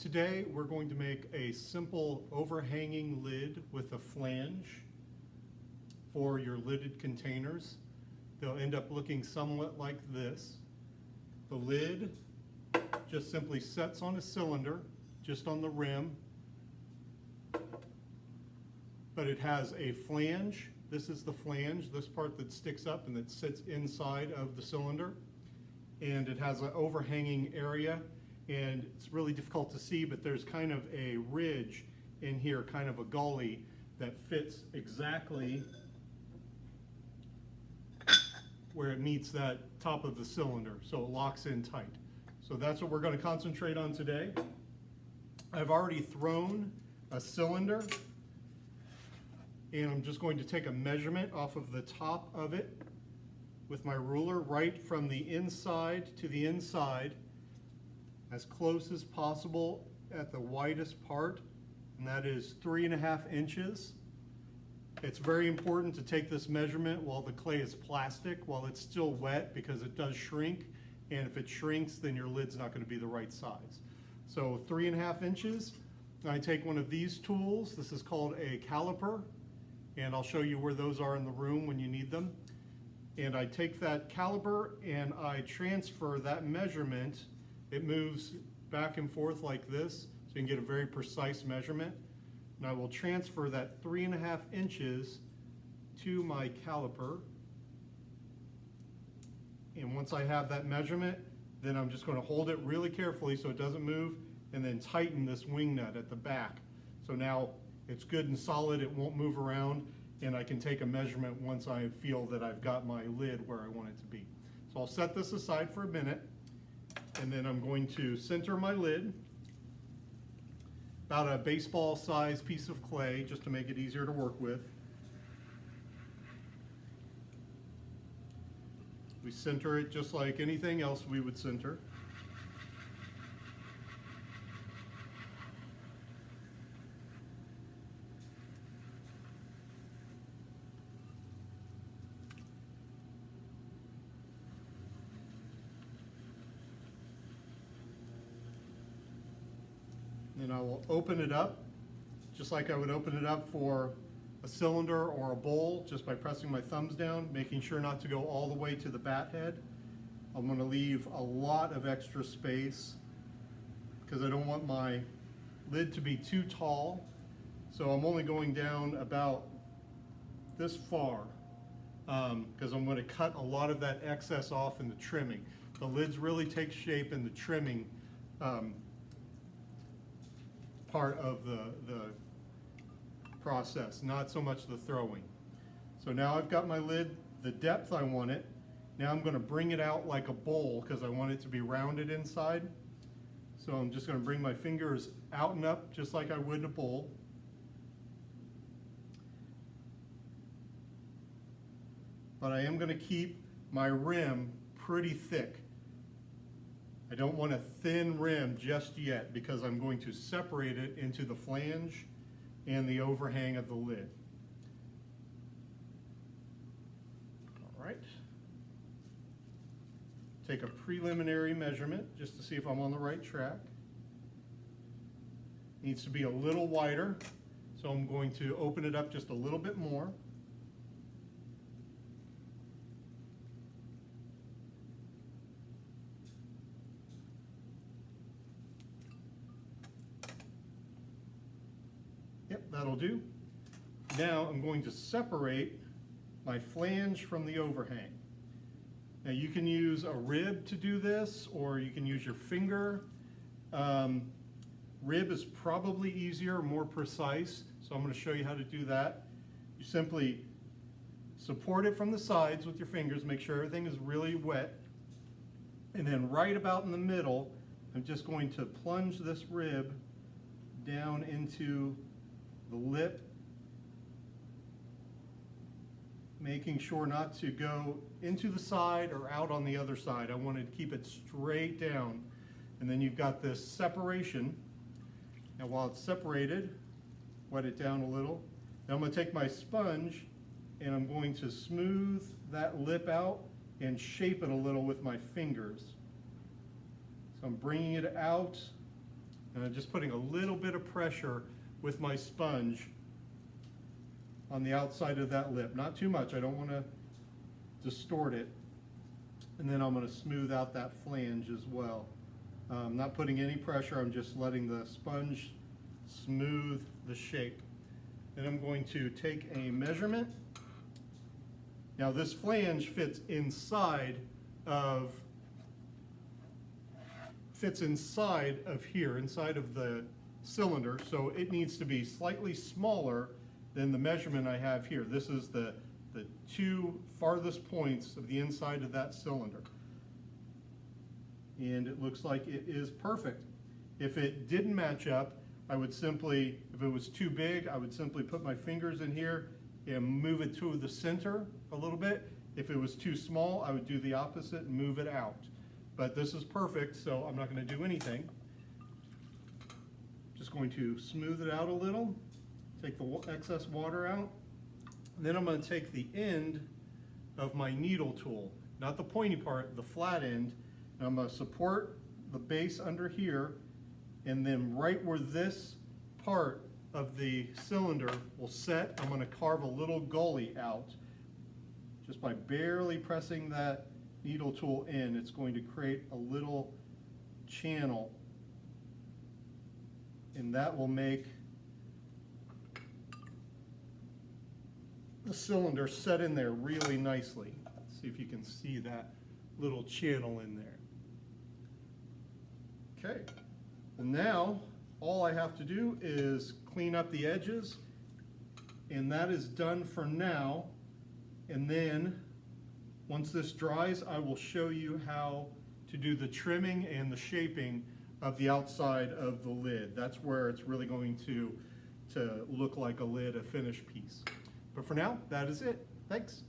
Today we're going to make a simple overhanging lid with a flange for your lidded containers. They'll end up looking somewhat like this. The lid just simply sets on a cylinder, just on the rim, but it has a flange. This is the flange, this part that sticks up and that sits inside of the cylinder. And it has an overhanging area, and it's really difficult to see, but there's kind of a ridge in here, kind of a gully that fits exactly where it meets that top of the cylinder, so it locks in tight. So that's what we're going to concentrate on today. I've already thrown a cylinder, and I'm just going to take a measurement off of the top of it with my ruler, right from the inside to the inside, as close as possible at the widest part, and that is 3.5 inches. It's very important to take this measurement while the clay is plastic, while it's still wet, because it does shrink, and if it shrinks, then your lid's not going to be the right size. So 3.5 inches. I take one of these tools. This is called a caliper, and I'll show you where those are in the room when you need them. And I take that caliper and I transfer that measurement. It moves back and forth like this, so you can get a very precise measurement. And I will transfer that 3.5 inches to my caliper. And once I have that measurement, then I'm just going to hold it really carefully so it doesn't move, and then tighten this wing nut at the back. So now it's good and solid, it won't move around, and I can take a measurement once I feel that I've got my lid where I want it to be. So I'll set this aside for a minute, and then I'm going to center my lid, about a baseball size piece of clay, just to make it easier to work with. We center it just like anything else we would center. Then I will open it up, just like I would open it up for a cylinder or a bowl, just by pressing my thumbs down, making sure not to go all the way to the bat head. I'm going to leave a lot of extra space because I don't want my lid to be too tall. So I'm only going down about this far because I'm going to cut a lot of that excess off in the trimming. The lids really take shape in the trimming part of the process, not so much the throwing. So now I've got my lid the depth I want it. Now I'm going to bring it out like a bowl because I want it to be rounded inside. So I'm just going to bring my fingers out and up just like I would in a bowl. But I am going to keep my rim pretty thick. I don't want a thin rim just yet because I'm going to separate it into the flange and the overhang of the lid. All right. Take a preliminary measurement just to see if I'm on the right track. Needs to be a little wider, so I'm going to open it up just a little bit more. Yep, that'll do. Now I'm going to separate my flange from the overhang. Now you can use a rib to do this, or you can use your finger. Rib is probably easier, more precise, so I'm going to show you how to do that. You simply support it from the sides with your fingers, make sure everything is really wet, and then right about in the middle, I'm just going to plunge this rib down into the lip, making sure not to go into the side or out on the other side. I want to keep it straight down. And then you've got this separation. Now while it's separated, wet it down a little. Now I'm going to take my sponge and I'm going to smooth that lip out and shape it a little with my fingers. So I'm bringing it out And I'm just putting a little bit of pressure with my sponge on the outside of that lip. Not too much, I don't want to distort it. And then I'm going to smooth out that flange as well. I'm not putting any pressure, I'm just letting the sponge smooth the shape. Then I'm going to take a measurement. Now this flange fits inside of here, inside of the cylinder, so it needs to be slightly smaller than the measurement I have here. This is the two farthest points of the inside of that cylinder. And it looks like it is perfect. If it didn't match up, I would simply, if it was too big, I would simply put my fingers in here and move it to the center a little bit. If it was too small, I would do the opposite and move it out. But this is perfect, so I'm not going to do anything. Just going to smooth it out a little, take the excess water out. And then I'm going to take the end of my needle tool, not the pointy part, the flat end, and I'm going to support the base under here, and then right where this part of the cylinder will set, I'm going to carve a little gully out. Just by barely pressing that needle tool in, it's going to create a little channel, and that will make the cylinder set in there really nicely. Let's see if you can see that little channel in there. Okay, well now all I have to do is clean up the edges, and that is done for now. And then once this dries, I will show you how to do the trimming and the shaping of the outside of the lid. That's where it's really going to look like a lid, a finished piece. But for now, that is it. Thanks.